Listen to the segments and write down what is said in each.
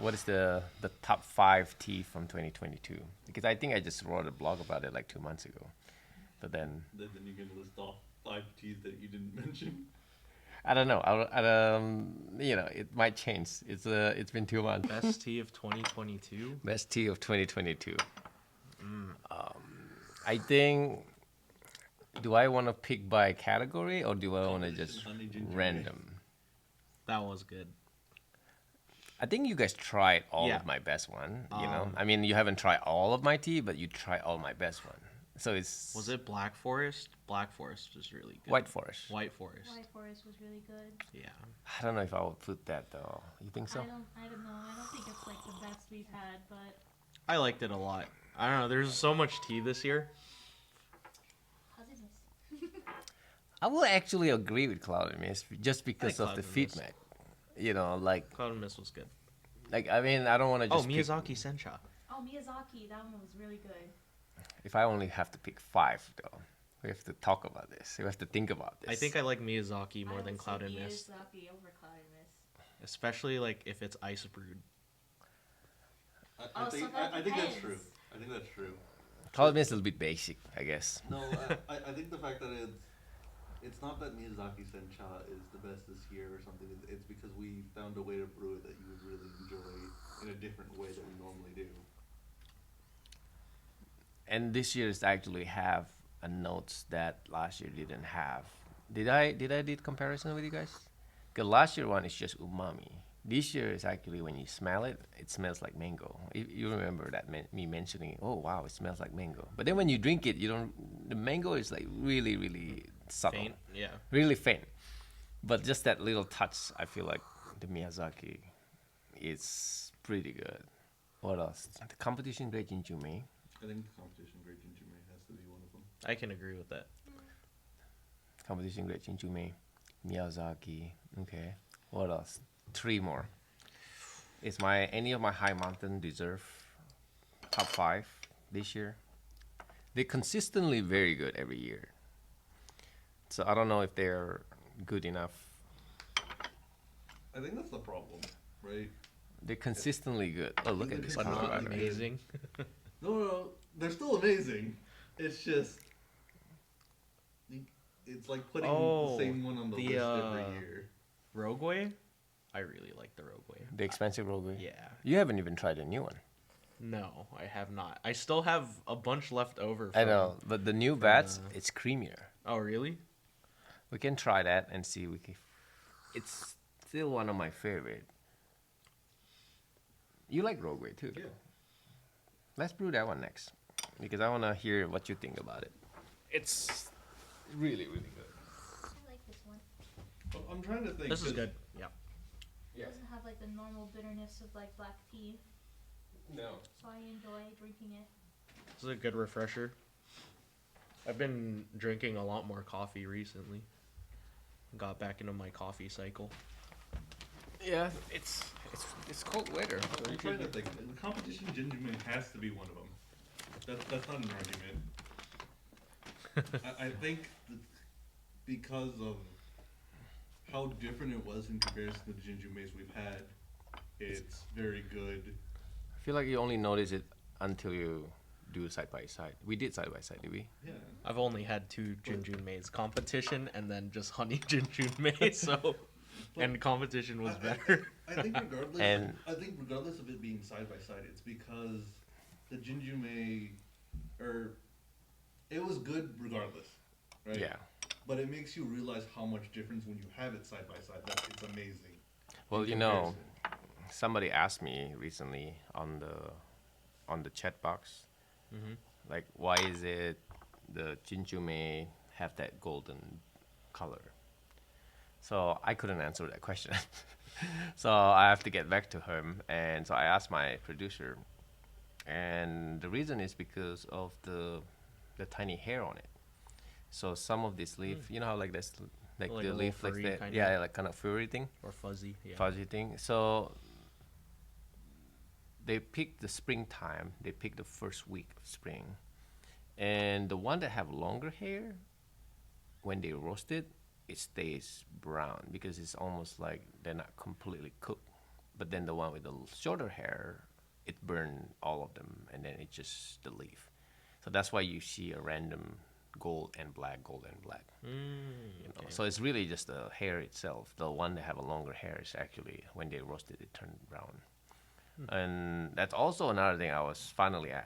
what is the top five tea from 2022? Because I think I just wrote a blog about it like 2 months ago. But then Then you can list off 5 teas that you didn't mention. I don't know. It might change. It's been 2 months. Best tea of 2022. Best tea of 2022. I think. Do I want to pick by category or do I want to just Honey Jinjunmei. random? That was good. I think you guys tried all Yeah. of my best one. I mean, you haven't tried all of my tea, but you tried all my best one. So it's Was it Black Forest? Black Forest was really good. White Forest. White Forest. White Forest was really good. Yeah. I don't know if I would put that though. You think so? I don't know. I don't think it's like the best we've had, but I liked it a lot. I don't know. There's so much tea this year. I will actually agree with Cloud and Mist just because of Cloud the and Mist. feedback. Like Cloud and Mist was good. I mean, I don't want to Oh, just pick- Miyazaki Sencha. oh, Miyazaki, that one was really good. if I only have to pick five though, we have to talk about this. We have to think about this. I think I like Miyazaki more I than would Cloud say and Mist. Miyazaki over Cloud and Mist. Especially like if it's ice brewed. I Oh, think so that I think that's depends. true. I think that's true. Cloud and Mist is a little bit basic, I guess. No, I think the fact that it's not that Miyazaki Sencha is the best this year or something. It's because we found a way to brew it that you would really enjoy in a different way than we normally do. And this year's actually have a notes that last year didn't have. Did I did comparison with you guys? Because last year one is just umami. This year is actually when you smell it, it smells like mango. You remember that me mentioning, oh wow, it smells like mango. But then when you drink it, you don't. The mango is like really really subtle, Faint. Yeah. really faint. But just that little touch, I feel like the Miyazaki is pretty good. What else? The competition grade Jinjunmei. I think the competition grade Jinjunmei has to be one of them. I can agree with that. Competition grade Jinjunmei, Miyazaki. Okay. What else? Three more. Is any of my high mountain deserve top five this year? They're consistently very good every year. So I don't know if they're good enough. I think that's the problem, right? They're consistently good. Oh, look at this. But not Consistently Colorado. good. amazing. No, they're still amazing. It's just it's like putting Oh, the same one on the the, list every year. Rogueway? I really like the Rogueway. The expensive Rogue. Yeah. You haven't even tried the new one. No, I have not. I still have a bunch left over. I know, but the new batch, uh, it's creamier. Oh, really? We can try that and see. It's still one of my favorite. You like Rogue too? Yeah. Let's brew that one next, because I want to hear what you think about it. It's really, really good. I like this one. I'm trying to think. This is 'cause good. Yeah. It doesn't have like the normal bitterness of like black tea, No. so I enjoy drinking it. This is a good refresher. I've been drinking a lot more coffee recently. Got back into my coffee cycle. Yeah, it's cold weather. So I'm you trying to should- think. The competition Jinjunmei has to be one of them. That's not an argument. I think that because of how different it was in comparison to the Jinjunmeis we've had, it's very good. I feel like you only notice it until you do side by side. We did side by side, did we? Yeah. I've only had two Jinjunmeis, competition and then just honey Jinjunmei. So, and competition was better. I think regardless. And- I think regardless of it being side by side, it's because the Jinjunmei, it was good regardless, right? Yeah. But it makes you realize how much difference when you have it side by side. It's amazing. Well, in you know, comparison. somebody asked me recently on the chat box, like, why is it the Jinjunmei have that golden color? So I couldn't answer that question. So I have to get back to him, and so I asked my producer, and the reason is because of the tiny hair on it. So some of this leaf, you know how like this, like Like the a little leaf, like furry that, kinda? yeah, like kind of furry thing, Or fuzzy. Yeah. fuzzy thing. So they pick the springtime. They pick the first week of spring, and the one that have longer hair, when they roast it, it stays brown because it's almost like they're not completely cooked. But then the one with the shorter hair, it burned all of them, and then it's just the leaf. So that's why you see a random gold and black, gold and black. You know? Okay. So it's really just the hair itself. The one that have a longer hair is actually when they roast it, it turned brown. And that's also another thing I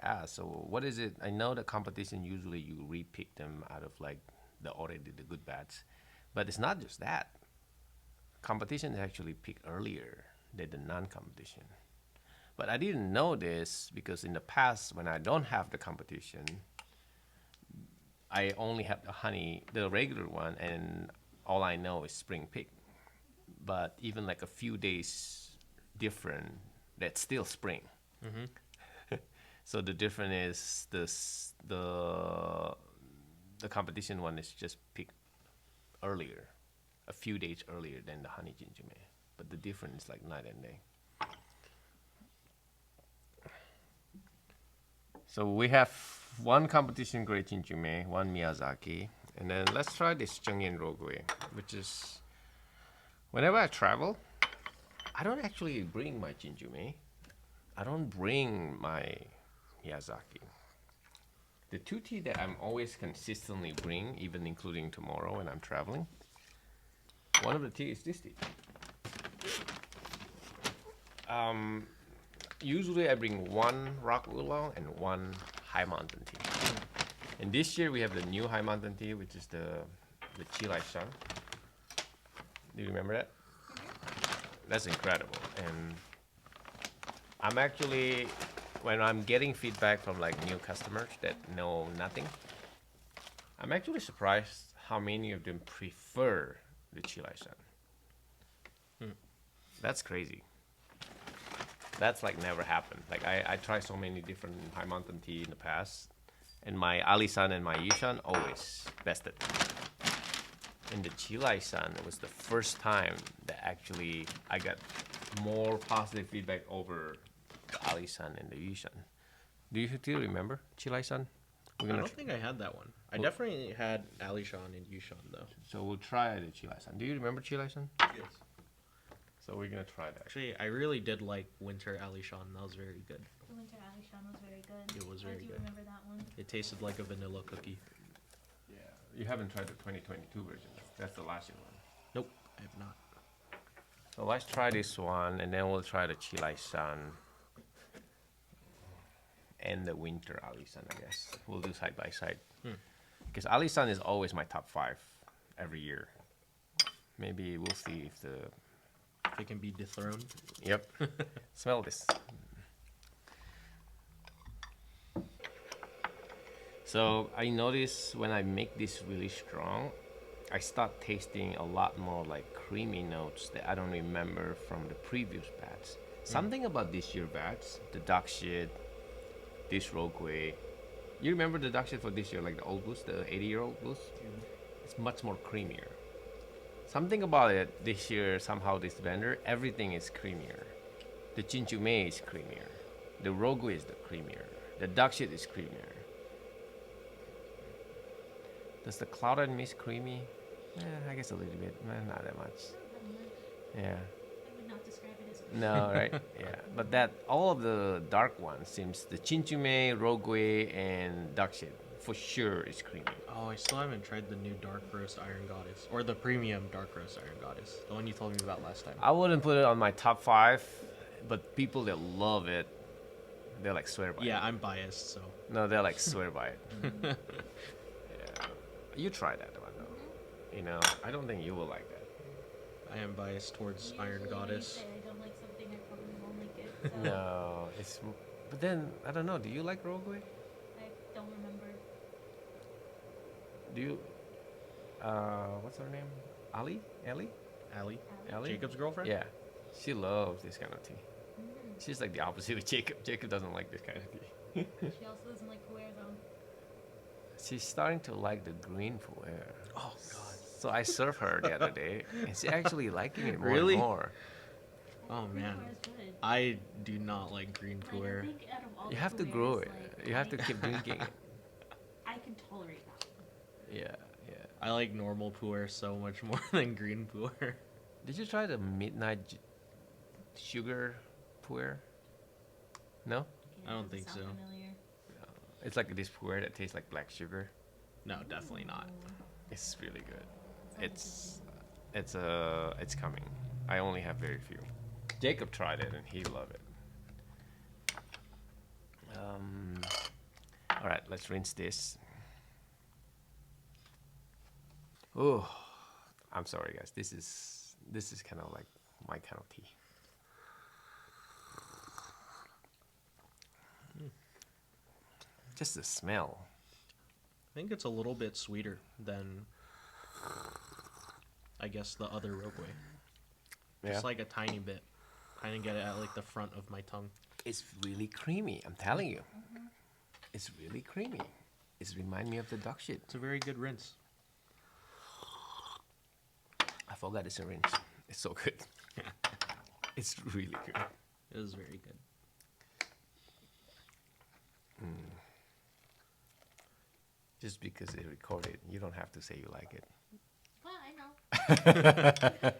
asked. So what is it? I know the competition usually you repick them out of like the good bats, but it's not just that. Competition is actually picked earlier than the non-competition. But I didn't know this because in the past when I don't have the competition, I only have the honey, the regular one, and all I know is spring pick. But even like a few days different, that's still spring. So the difference is the competition one is just picked earlier, a few days earlier than the honey Jinjunmei. But the difference is like night and day. So we have one competition grade Jinjunmei, one Miyazaki, and then let's try this Zhengyan Rougui, which is whenever I travel, I don't actually bring my Jinjunmei. I don't bring my Miyazaki. The two tea that I'm always consistently bring, even including tomorrow when I'm traveling, one of the tea is this tea. Usually I bring one rock oolong and one high mountain tea. And this year we have the new high mountain tea, which is the Qilai Shan. Do you remember that? That's incredible. And I'm actually, when I'm getting feedback from like new customers that know nothing, I'm actually surprised how many of them prefer the Qilai Shan. That's crazy. That's like never happened. Like I tried so many different high mountain tea in the past, and my Ali-san and my Yishan always bested. In the Qilai-san, it was the first time that actually I got more positive feedback over the Ali-san and the Yishan. Do you still remember Qilai-san? I don't think I had that one. I definitely had Alishan and Yushan though. So we'll try the Qilai-san. Do you remember Qilai-san? Yes. So we're gonna try that. Actually, I really did like Winter Alishan. That was very good. The Winter Alishan was very good. It was I very do good. remember that one. It tasted like a vanilla cookie. Yeah. You haven't tried the 2022 version. That's the last year one. Nope, I have not. So let's try this one, and then we'll try the Qilai-san and the Winter Ali-san, I guess. We'll do side by side. Because Ali-san is always my top 5 every year. Maybe we'll see if the... If it can be dethroned. Yep. Smell this. So I notice when I make this really strong, I start tasting a lot more like creamy notes that I don't remember from the previous batch. Something about this year batch, the dark shit, this Rougui. You remember the dark shit for this year, like the old goose, the 80-year-old goose? It's much more creamier. Something about it this year, somehow this blender, everything is creamier. The Jinjunmei is creamier. The Rougui is the creamier. The dark shit is creamier. Does the cloud and mist creamy? I guess a little bit. Not that much. Not that much. Yeah. I would not describe it as No, right? Yeah. But that all of the dark ones seems the Jinjunmei, Rougui, and dark shit for sure is creamy. Oh, I still haven't tried the new Dark Roast Iron Goddess. Or the premium Dark Roast Iron Goddess. The one you told me about last time. I wouldn't put it on my top 5, but people that love it, they like swear by it. Yeah, I'm biased, so. No, they like swear by it. Yeah. You try that one though. You know, I don't think you will like that. I am biased towards Iron Usually when I Goddess. say I don't like something, I probably won't like it. So No, it's. But then I don't know. Do you like Rougui? I don't remember. Do you? What's her name? Ali? Ellie? Allie? Ellie? Jacob's girlfriend? Yeah, she loves this kind of tea. Mm. She's like the opposite of Jacob. Jacob doesn't like this kind of tea. She also doesn't like pu'er though. She's starting to like the green pu'er. Oh, God. So I served her the other day, and she actually liking it more Really? and more. Oh, Green man. pu'er is good. I do not like green Like, I pu'er. think out of all You the have to pu'ers, grow it. like, You have to I- keep drinking it. I can tolerate that one. Yeah, yeah. I like normal pu'er so much more than green pu'er. Did you try the midnight sugar puer? No? I don't doesn't think sound so. Familiar. It's like this puer that tastes like black sugar. No, definitely not. It's really good. Sounds It's coming. I only have very few. Jacob tried it and he loved it. All right, let's rinse this. Oh, I'm sorry, guys. This is kind of like my kind of tea. Just the smell. I think it's a little bit sweeter than, I guess, the other Rougui. Yeah. Just like a tiny bit. Kind of get it at like the front of my tongue. It's really creamy. I'm telling you, it's really creamy. It reminds me of the duck shit. It's a very good rinse. I forgot it's a rinse. It's so good. It's really good. It is very good. Just because it recorded, you don't have to say you like it. Well, I know.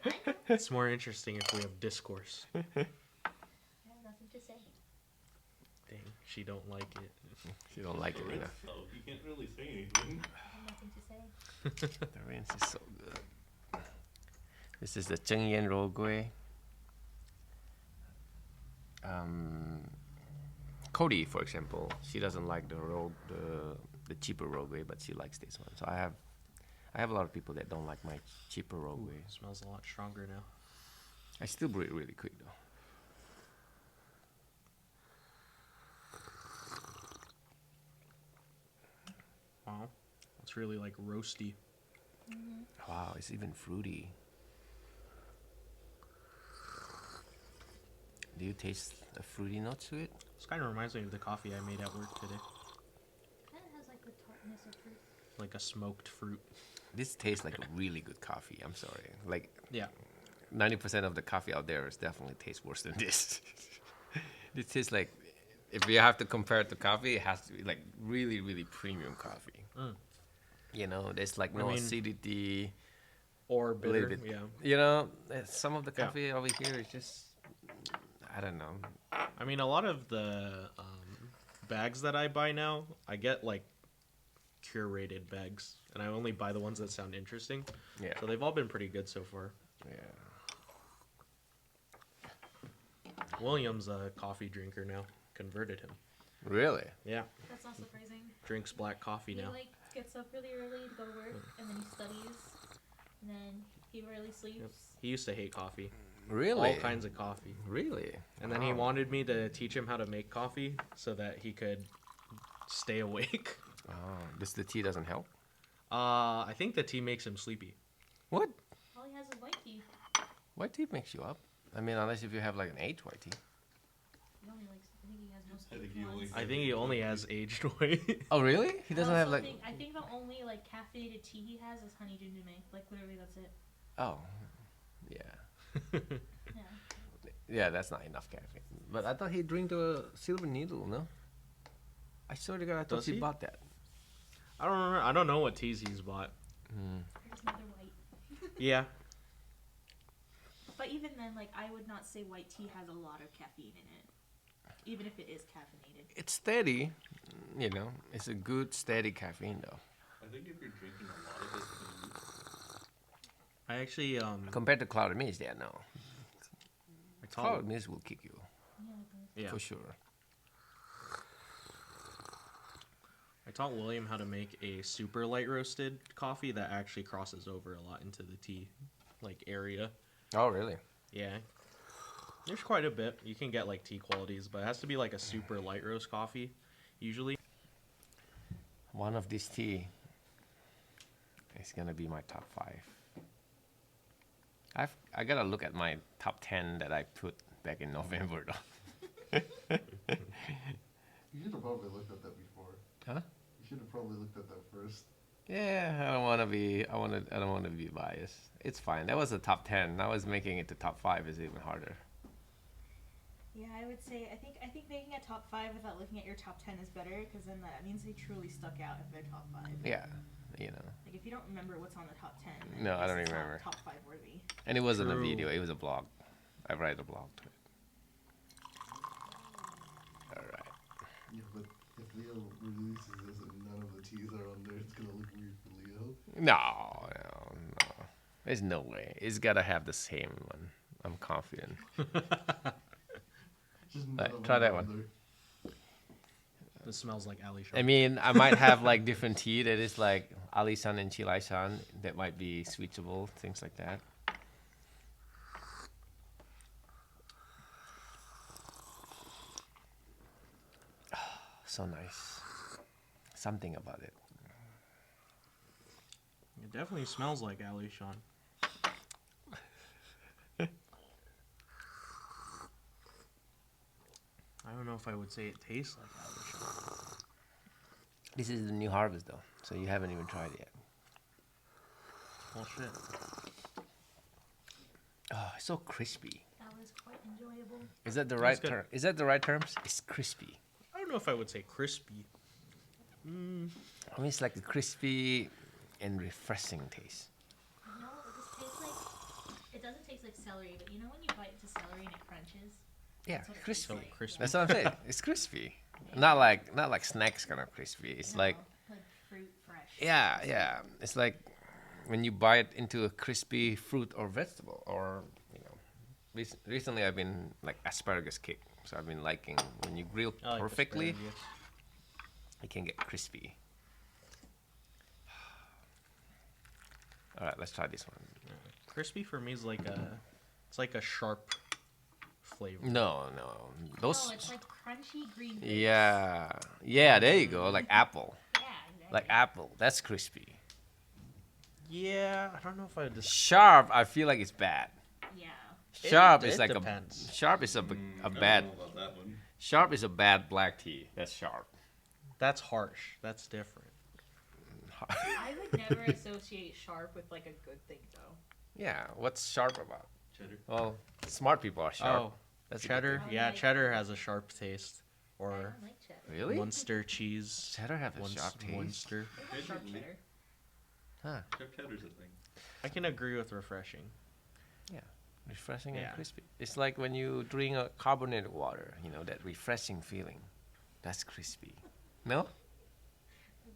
It's more interesting if we have discourse. I have nothing to say. Dang, she don't like it. You don't like it Rinse, enough. though. You can't really say anything. I have nothing to say. The rinse is so good. This is the Zhengyan Rougui. Cody, for example, she doesn't like the cheaper Rougui, but she likes this one. So I have a lot of people that don't like my cheaper Rougui. It smells a lot stronger now. I still brew it really quick though. Wow. It's really like roasty. Wow, it's even fruity. Do you taste the fruity notes to it? This kind of reminds me of the coffee I made at work today. Kind of has like the tartness of fruit. Like a smoked fruit. This tastes like a really good coffee. I'm sorry. Like Yeah. 90% of the coffee out there is definitely tastes worse than this. This tastes like, if you have to compare it to coffee, it has to be like really, really premium coffee. Mm. You know, there's like no I mean, acidity. Or A little bitter. bit. Yeah. You know, some of the Yeah. coffee over here is just, I don't know. I mean, a lot of the bags that I buy now, I get like curated bags, and I only buy the ones that sound interesting. Yeah. So they've all been pretty good so far. Yeah. William's a coffee drinker now. Converted him. Really? Yeah. That's not surprising. Drinks black coffee He now. like gets up really early to go to work, and then he studies, and then he rarely sleeps. He used to hate coffee. Really? All kinds of coffee. Really? And then he Wow. wanted me to teach him how to make coffee so that he could stay awake. Oh, the tea doesn't help? I think the tea makes him sleepy. What? All he has is white tea. White tea makes you up. I mean, unless if you have like an aged white tea. He only likes. I think he has most I think aged he only ones. I think he only has aged white. Oh, really? He doesn't have like. I think the only like caffeinated tea he has is honey Jinjunmei. Like literally, that's it. Oh, yeah. Yeah. Yeah, that's not enough caffeine. But I thought he'd drink the silver needle, no? I swear to God, I thought Does he he? bought that. I don't remember. I don't know what teas he's bought. There's another white. Yeah. But even then, like I would not say white tea has a lot of caffeine in it, even if it is caffeinated. It's steady, you know. It's a good steady caffeine though. I think if you're drinking a lot of it, then I actually Compared to clouded mist, yeah, no. I Clouded taught, mist will kick you Yeah. yeah. for sure. I taught William how to make a super light roasted coffee that actually crosses over a lot into the tea like area. Oh, really? Yeah. There's quite a bit. You can get like tea qualities, but it has to be like a super light roast coffee usually. One of these tea is gonna be my top 5. I gotta look at my top 10 that I put back in November though. you should have probably looked at that before. Huh? You should have probably looked at that first. Yeah, I don't want to be. I don't want to be biased. It's fine. That was the top 10. Now is making it to top 5 is even harder. Yeah, I would say I think making a top 5 without looking at your top 10 is better because then that means they truly stuck out if they're top 5. Yeah, you know. Like if you don't remember what's on the top 10, then No, I guess don't it's not remember. top 5 worthy. And it wasn't a True. video. It was a blog. I write a blog to it. Leo releases this and none of the teas are on there, it's gonna look weird for Leo. No. There's no way. It's gotta have the same one. I'm confident. Just none Right, of try them that are on one. there. This smells like Ali I Shan. mean, I might have like different tea that is like Ali Shan and Qilai Shan that might be switchable, things like that. So nice. Something about it. It definitely smells like Ali Shan. I don't know if I would say it tastes like Ali Shan. This is the new harvest though, so you haven't even tried it yet. Well, shit. Oh, it's so crispy. That was quite enjoyable. Is that the That's right good. term? Is that the right terms? It's crispy. I don't know if I would say crispy. I mean, it's like a crispy and refreshing taste. You know what this tastes like? It doesn't taste like celery, but you know when you bite into celery and it crunches? Yeah, That's what it tastes crispy. So crispy. That's what I'm saying. It's crispy. Not like snacks kind of crispy. It's No, like fruit fresh. yeah. It's like when you bite into a crispy fruit or vegetable, or you know. Recently, I've been like asparagus cake, so I've been liking when you grill I like perfectly, asparagus. it can get crispy. All right, let's try this one. Crispy for me is like it's like a sharp flavor. No, those. No, it's like crunchy green. Bits. Yeah. There you go, like apple, Yeah, exactly. like apple. That's crispy. Yeah, I don't know if I would just. Sharp, I feel like it's bad. Yeah. Sharp It is like depends. a sharp is a I don't bad know about that one. sharp is a bad black tea. That's sharp. That's harsh. That's different. I would never associate sharp with like a good thing though. Yeah, what's sharp about? Cheddar. Well, smart people are sharp. Oh, That's a good cheddar. thing. Yeah, Like- cheddar has a sharp taste. I Or don't like cheddar. thing. Really? Munster cheese. Cheddar have a sharp taste. Munster. I like sharp Cheddar. cheddar. Huh? Sharp cheddar's a thing. I can agree with refreshing. Refreshing Yeah. and crispy. It's like when you drink a carbonated water. You know that refreshing feeling. That's crispy. No? I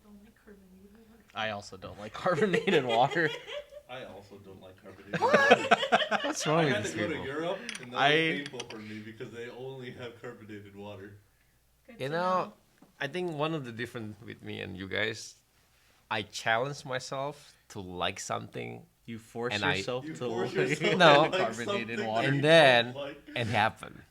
don't like carbonated water. I also don't like carbonated water. I also don't like carbonated water. What's wrong I with had these to go to people? Europe, and that I- was painful for me because they only have carbonated water. Good You to know, I think one of the difference with me and you guys, I challenge myself to like something You force And I- yourself You to force like yourself No. to like carbonated something water. that and you then don't like. it happen.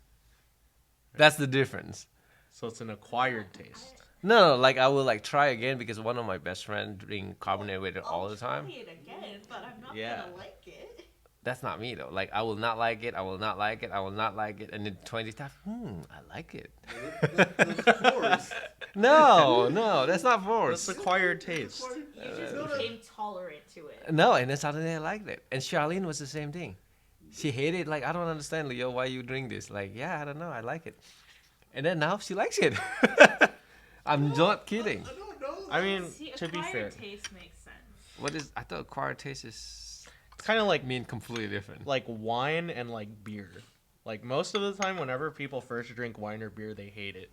That's the difference. So it's an acquired taste. No, like I will like try again because one of my best friends drink carbonated water I'll all the time. try it again, but I'm not Yeah. gonna like it. That's not me though. Like I will not like it. I will not like it. I will not like it. And then 20 times, I like it. That's forced. No, that's not That's forced. acquired taste. You just became tolerant to it. No, and then suddenly I liked it. And Charlene was the same thing. She hated it. Like I don't understand, Leo, why you drink this. Like yeah, I don't know. I like it. And then now she likes it. I'm not kidding. I don't know. I mean, See, to be fair, acquired taste makes sense. What is? I thought acquired taste is it's kind of like mean completely different. like wine and like beer. Like most of the time, whenever people first drink wine or beer, they hate it.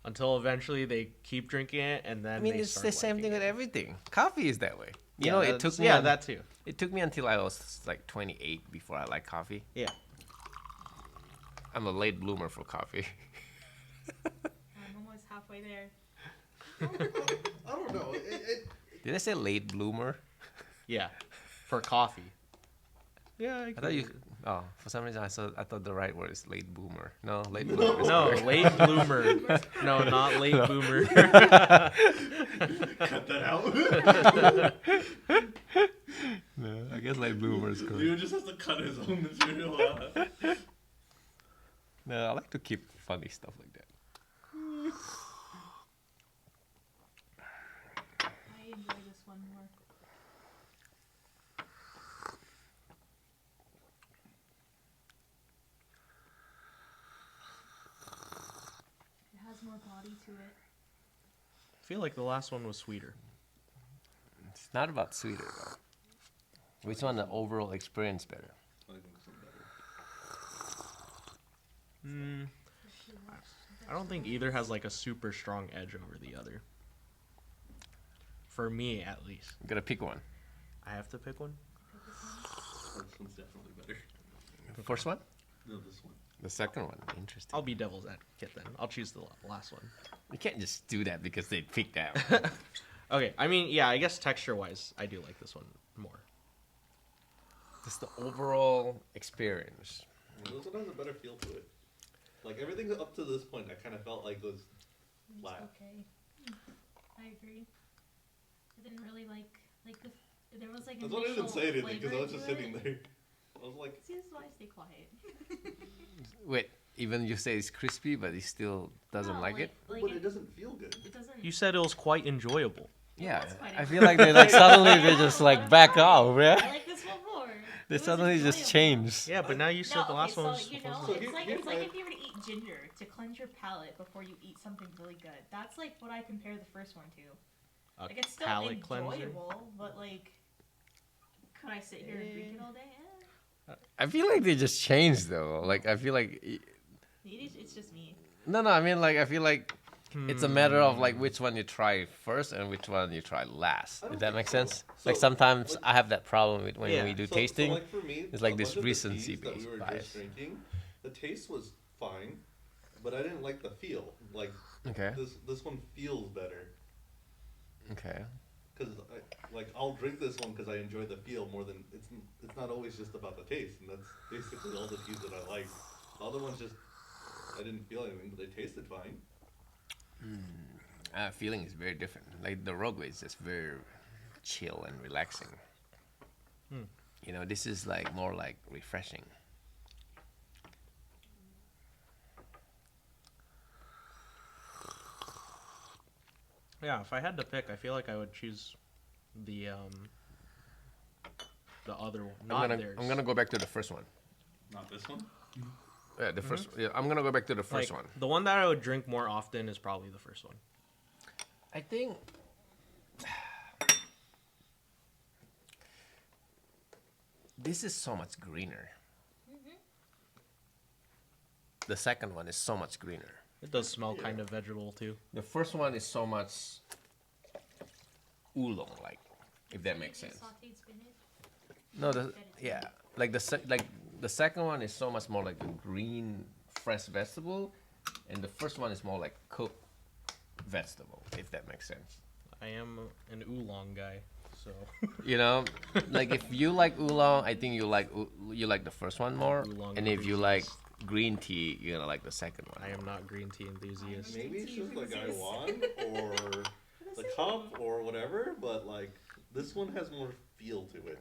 Until eventually they keep drinking it, and then I mean, they it's start the same liking thing with it. everything. Coffee is that way. You Yeah, know, it that's- took me. Yeah, that too. It took me until I was like 28 before I liked coffee. Yeah. I'm a late bloomer for coffee. I'm almost halfway there. I don't know. Did I say late bloomer? Yeah. For coffee. Yeah, I thought you. Oh, for some reason I thought the right word is late boomer. No, late bloomer. is No, correct. late bloomer. No, not late boomer. Cut that out. No, I guess late bloomer is correct. Leo just has to cut his own material out. No, I like to keep funny stuff like that. I enjoy this one more. It has more body to it. I feel like the last one was sweeter. It's not about sweeter though. Which one the overall experience better? I think so better. Mm, I don't think either has like a super strong edge over the other. For me, at least. You gotta pick one. I have to pick one. This one's definitely better. The first one? No, this one. The second one. Interesting. I'll be devil's advocate then. I'll choose the last one. You can't just do that because they picked that one. Okay, I mean, yeah, I guess texture-wise, I do like this one more. Just the overall experience. This one has a better feel to it. Like everything up to this point, I kind of felt like was It's flat. okay. I agree. I didn't really like the. There was like. That's why I didn't say anything because I was just flavor to sitting it. there. I was like, See, this is why I stay quiet. Wait, even you say it's crispy, but he still doesn't No, like it? but it doesn't feel good. It doesn't. You said it was quite enjoyable. Yeah, That's quite I feel like they like suddenly they just like back off, I yeah. like this one more. They It was suddenly just enjoyable. changed. Yeah, but now you said No, the last okay, one was so, you know, supposed So to... here- it's here's like my- if you were to eat ginger to cleanse your palate before you eat something really good. That's like what I compare the first one to. A Like it's still palate enjoyable, cleanser. but like, could I sit here and drink it all day? I feel like they just changed though. Like I feel like Maybe it's just me. no, I mean like I feel like it's a matter of like which one you try first and which one you try last. I don't If that think makes so. sense. So, Like sometimes like- I have that problem with when Yeah. we do So, tasting. like for me, it's like a this bunch of the recency teas that we were bias. just drinking, the taste was fine, but I didn't like the feel. Like Okay. this one feels better Okay. because I'll drink this one because I enjoy the feel more than it's not always just about the taste, and that's basically all the teas that I like. The other ones just I didn't feel anything, but they tasted fine. Feeling is very different. Like the Rogue is just very chill and relaxing. You know, this is like more like refreshing. Yeah, if I had to pick, I feel like I would choose the other one, not theirs. I'm gonna go back to the first one. Not this one. Yeah, the first. Yeah, I'm gonna go back to the first Like, one. The one that I would drink more often is probably the first one. I think this is so much greener. The second one is so much greener. It does smell kind of vegetable too. The first one is so much oolong like, if that makes sense. Sauteed spinach. No, like the second one is so much more like a green fresh vegetable, and the first one is more like cooked vegetable, if that makes sense. I am an oolong guy, so You know, like if you like oolong, I think you like the first one more, Oolong and if you like enthusiast. green tea, you're gonna like the second one. I am not green tea enthusiast. Maybe it's just like I Jesus. won or the cup or whatever, but like this one has more feel to it.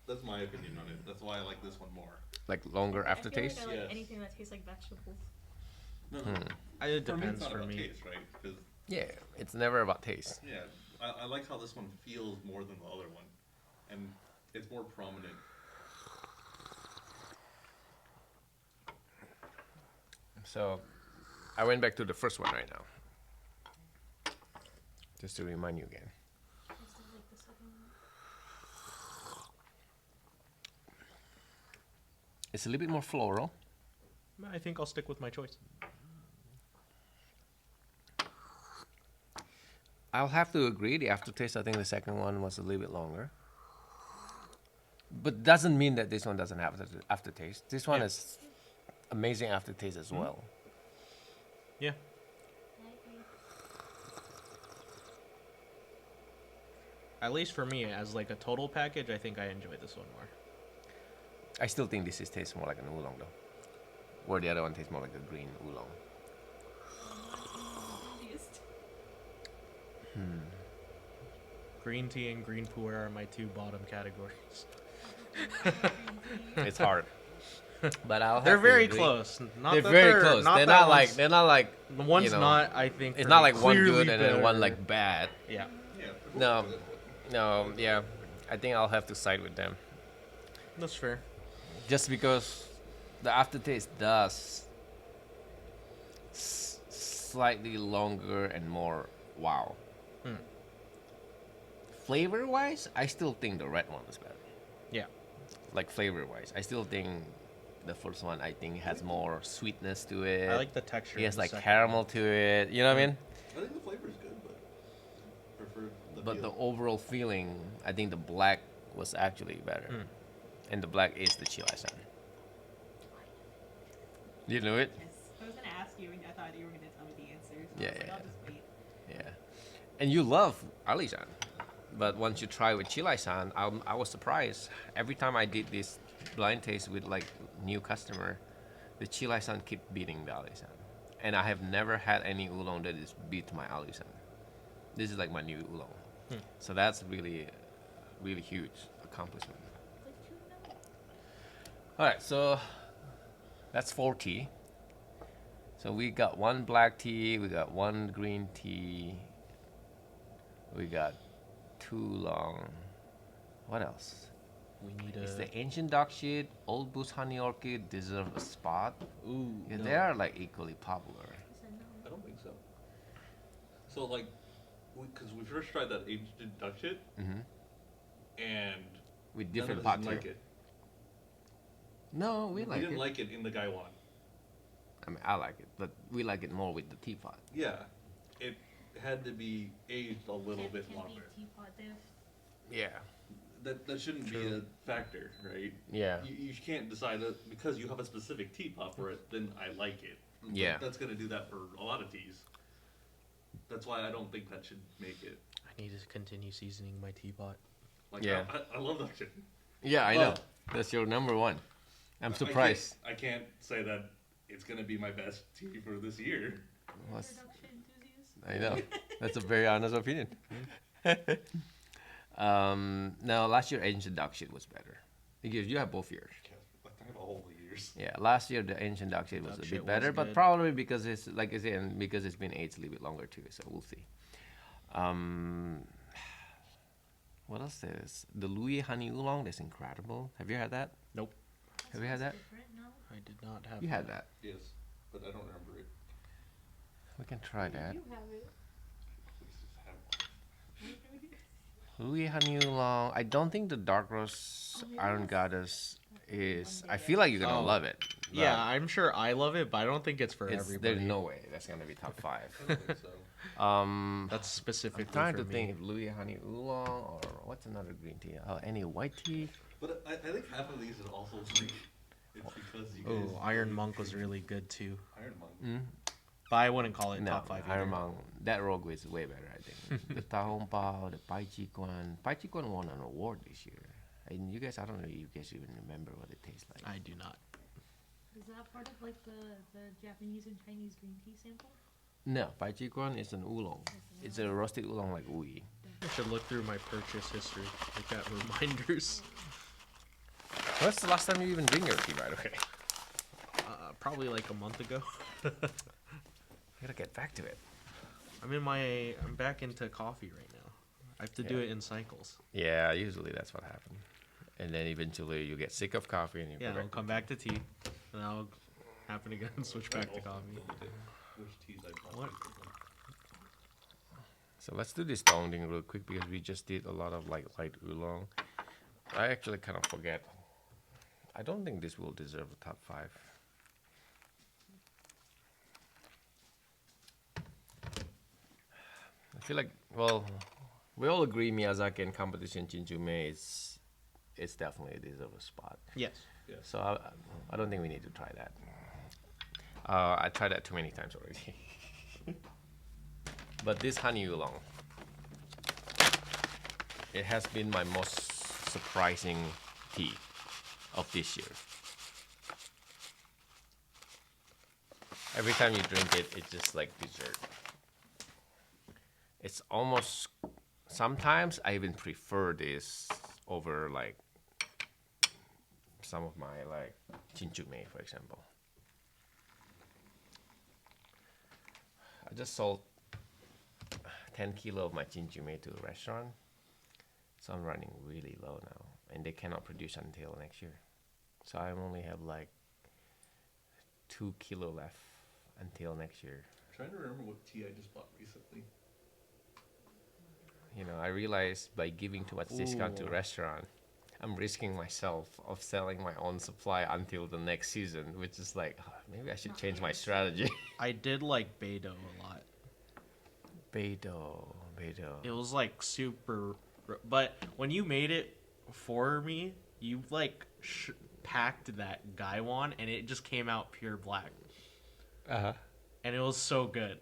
That's my opinion on it. That's why I like this one more. Like longer aftertaste. I feel like I like Yes. anything that tastes like vegetables. No, It for me, it's depends not for about me. taste, right? 'Cause, Yeah, it's never about taste. yeah, I like how this one feels more than the other one, and it's more prominent. So, I went back to the first one right now, just to remind you again. I still like the second one. It's a little bit more floral. I think I'll stick with my choice. I'll have to agree. The aftertaste, I think the second one was a little bit longer. But doesn't mean that this one doesn't have aftertaste. This one Yeah. is amazing aftertaste as well. Yeah. I agree. At least for me, as like a total package, I think I enjoy this one more. I still think this tastes more like an oolong though. Where the other one tastes more like a green oolong. Enthusiast. Green tea and green puer are my two bottom categories. It's hard. But I'll have They're to very agree. close. Not They're that very close. Not They're that not like one's- they're not like the one's you know, not. I think it's for not me like one clearly good and then one better. like bad. Yeah. Yeah. No. No, yeah. I think I'll have to side with them. That's fair. Just because the aftertaste does slightly longer and more wow. Flavor wise, I still think the red one is better. Yeah. Like flavor wise, I still think The first one, I think, has more sweetness to it. I like the texture. It has of the like second caramel one. to it. You know what I mean? I think the flavor is good, but I prefer the But the feel. overall feeling, I think the black was actually better. And the black is the Qilai Shan. You know it? Yes. I was gonna ask you, and I thought you were gonna tell me the answer. So Yeah, I was like, yeah. I'll just wait. Yeah. And you love Alishan. But once you try with Qilai Shan, I was surprised. Every time I did this blind taste with like new customer, the Qilai Shan keep beating the Alishan. And I have never had any oolong that is beat my Alishan. This is like my new oolong. So that's really, really huge accomplishment. It's like chewing gum. All right, so that's 4 tea. So we got one black tea, we got one green tea, we got 2 long. What else? We need Is a. the ancient dog shit, old Bush honey orchid deserve a spot? Ooh. Yeah, no. they are like equally popular. I said no. I don't think so. So like, because we first tried that aged duck shit, Mm-hmm. and With none different of us pot didn't too. like it. No, we like didn't it. like it in the Gaiwan. I mean, I like it, but we like it more with the teapot. Yeah, it had to be aged a little bit Can't longer. be teapot diff. Yeah. That shouldn't be True. a factor, right? Yeah. You can't decide that because you have a specific teapot for it, then I like it. But Yeah. that's gonna do that for a lot of teas. That's why I don't think that should make it. I need to continue seasoning my teapot. Like, Yeah. I love that shit. Yeah, I Well, know. That's your number one. I'm I surprised. can't say that it's gonna be my best tea for this year. What's- Production enthusiast. I know. That's a very honest opinion. No, last year ancient dog shit was better. Because you have both years. I have all the years. Yeah, last year the ancient dog shit was Dog a shit bit better, was but good. probably because it's like I said, because it's been aged a little bit longer too. So we'll see. What else is the Luye honey oolong? That's incredible. Have you had that? Nope. Have you had that? Different, no? I did not have. You had that. Yes, but I don't remember it. We can try that. You have it. Please just have one. Luye honey oolong. I don't think the dark roast Oh, maybe iron that's- goddess is. one I day feel like you're gonna Oh. love it. but Yeah, I'm sure I love it, but I don't think it's for it's, everybody. there's no way that's gonna be top 5. I don't think so. That's specifically I'm trying for to me. think if Luye honey oolong or what's another green tea? Oh, any white tea? But I think half of these are also like, it's because you guys. Oh, Iron Monk was really good too, Iron Monk. Mm? but I wouldn't call it No, top 5 Iron either. Monk. That rogue is way better, I think. The Tahong Pao, the Pai Chi Quan. Pai Chi Quan won an award this year. And you guys, I don't know if you guys even remember what it tastes like. I do not. Is that part of like the Japanese and Chinese green tea sample? No, Pai Chi Quan is an oolong. It's a roasted oolong like Ui. I should look through my purchase history. Look at reminders. When's the last time you even drink your tea, by the way? Probably like a month ago. I gotta get back to it. I'm back into coffee right now. I have to do Yeah. it in cycles. Yeah, usually that's what happens. And then eventually you get sick of coffee and you Yeah, go I'll back. come back to tea, and I'll happen again and switch back to coffee. Which teas I bought. What? So let's do this Dong Ding real quick because we just did a lot of like light oolong. I actually kind of forget. I don't think this will deserve a top 5. I feel like, well, we all agree Miyazaki and competition Jinjunmei is it's definitely deserve a spot. Yes. Yes. So I don't think we need to try that. I tried that too many times already. But this honey oolong, it has been my most surprising tea of this year. Every time you drink it, it's just like dessert. It's almost, sometimes I even prefer this over like some of my like Jinjunmei, for example. I just sold 10 kilo of my Jinjunmei to a restaurant, so I'm running really low now, and they cannot produce until next year. So I only have like 2 kilo left until next year. I'm trying to remember what tea I just bought recently. You know, I realized by giving too much discount to Ooh. restaurant, I'm risking myself of selling my own supply until the next season, which is like maybe I should change my strategy. I did like Beidou a lot. Beidou. It was like super, but when you made it for me, you like packed that Gaiwan, and it just came out pure black, Uh-huh. and it was so good.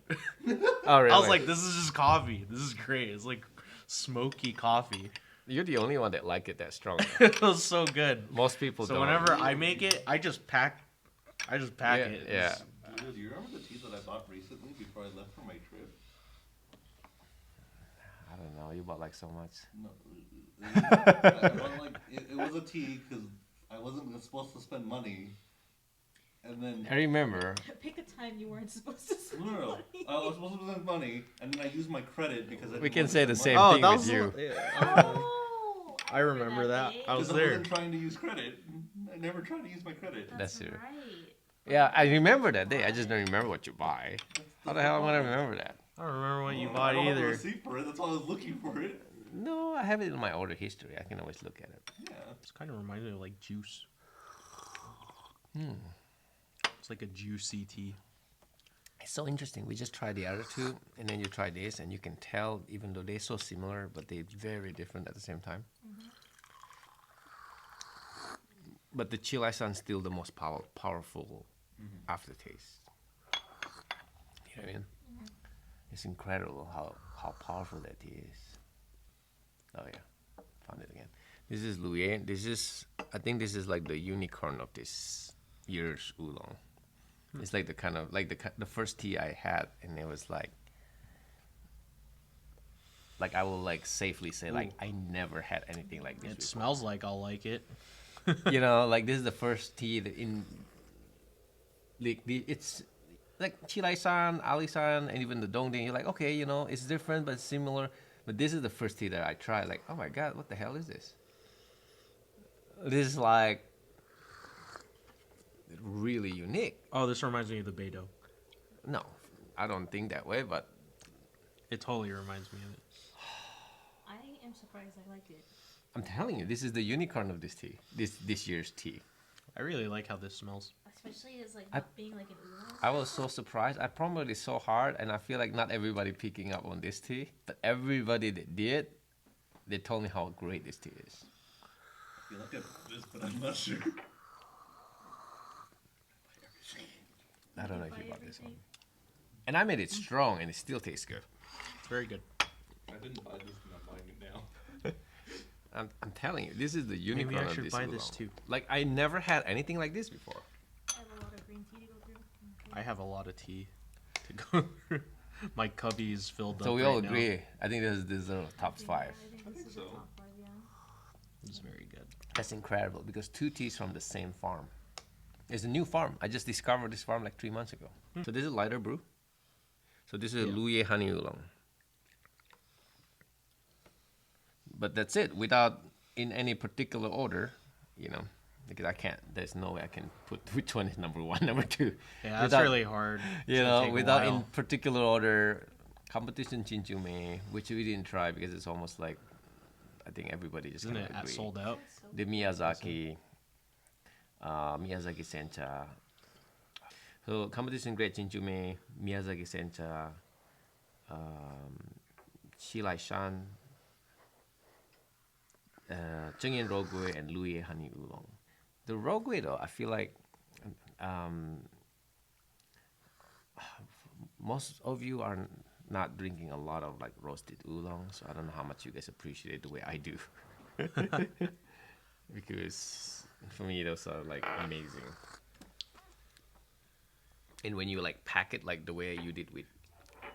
Oh, really? I was like, this is just coffee. This is great. It's like smoky coffee. You're the only one that liked it that strong. It was so good. Most people So don't. whenever I make it, I just pack Yeah, it. yeah. Dude, do you remember the tea that I bought recently before I left for my trip? I don't know. You bought like so much. No, I bought, like, it was a tea because I wasn't supposed to spend money. And then I remember. Pick a time you weren't supposed to spend no, money. I was supposed to spend money, and then I used my credit because I We didn't can want to say the spend same money. thing that with was you. Oh, I remember that. day. I was Because there. wasn't trying to use credit. I never tried to use my credit. That's true. right. Yeah, I remember that day. I just don't remember what you buy. How the hell am I gonna remember that? I don't remember what you I bought don't have a either. receipt for it. That's why I was looking for it. No, I have it in my order history. I can always look at it. Yeah. It kind of reminds me of like juice. Hmm. It's like a juicy tea. It's so interesting. We just tried the other two, and then you try this, and you can tell, even though they're so similar, but they're very different at the same time. But the Qilai Shan's still the most powerful aftertaste. You know what I mean? It's incredible how powerful that tea is. Oh yeah, found it again. This is Luye. I think this is like the unicorn of this year's Oolong. It's like the kind of like the first tea I had, and it was like I will like safely say like I never had anything like this It before. smells like I'll like it. You know, like this is the first tea that it's like Qilai-san, Ali-san, and even the Dongding. You're like, okay, you know, it's different but similar. But this is the first tea that I tried. Like, oh my god, what the hell is this? This is like really unique. Oh, this reminds me of the Beidou. No, I don't think that way, but It totally reminds me of it. I am surprised I like it. I'm telling you, this is the unicorn of this tea. This year's tea. I really like how this smells. Especially as like not being like an oolong. I was so surprised. I promoted it so hard, and I feel like not everybody picking up on this tea, but everybody that did, they told me how great this tea is. I feel like I bought this, but I'm not sure. I don't know if Buy you bought this one. everything. And I made it strong, and it still tastes good. It's very good. I didn't buy this, and I'm buying it now. I'm telling you, this is the unicorn Maybe I of should this buy Oolong. this too. Like I never had anything like this before. I have a lot of green tea to go through. Okay. I have a lot of tea to go through. My cubby's filled So up we right all now. agree. I think this is the top Yeah, five. I think this is so. the top 5, yeah. It's very good. That's incredible because two teas from the same farm. It's a new farm. I just discovered this farm like 3 months ago. So this is lighter brew. So this is Yeah. Luye honey oolong. But that's it, without in any particular order, you know, because I can't. There's no way I can put which one is number one, number two. Yeah, that's Without- really hard. You It's gonna know, take a without in while. particular order. Competition Jinjunmei, which we didn't try because it's almost like I think everybody just Isn't kind it of at agree. sold out? So The Miyazaki, Miyazaki Sencha. So competition grade Jinjunmei, Miyazaki Sencha, Qilai Shan, Zhengyan Rougui, and Luye honey oolong. The Rougui though, I feel like most of you are not drinking a lot of like roasted oolong, so I don't know how much you guys appreciate it the way I do. Because for me those are like amazing. And when you like pack it like the way you did with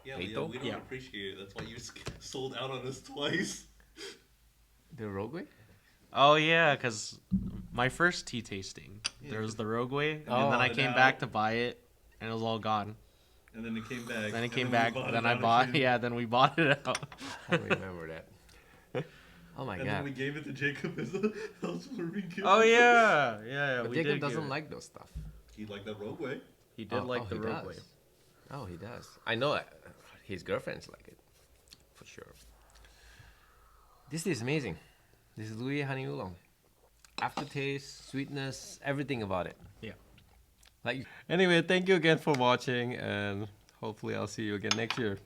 Yeah, Beidou? we don't Yeah. appreciate it. That's why you sold out on us twice. the Rougui. Oh yeah, because my first tea tasting, Yeah, there was the Rougui, Oh. and then I And came now- back to buy it, and it was all gone. And then it came back. Then it and came we back. bought Then it I out bought. again. Yeah, then we bought it out. I remember that. Oh my And then god. we gave it to Jacob as a housewarming gift. Oh yeah, yeah. But we Jacob did give doesn't it. like those stuff. He liked that rogue way. He did like the he Rougui. does. Oh, he does. I know his girlfriends like it, for sure. This is amazing. This is Luye honey oolong. aftertaste, sweetness, everything about it. Yeah. Like anyway, thank you again for watching, and hopefully I'll see you again next year.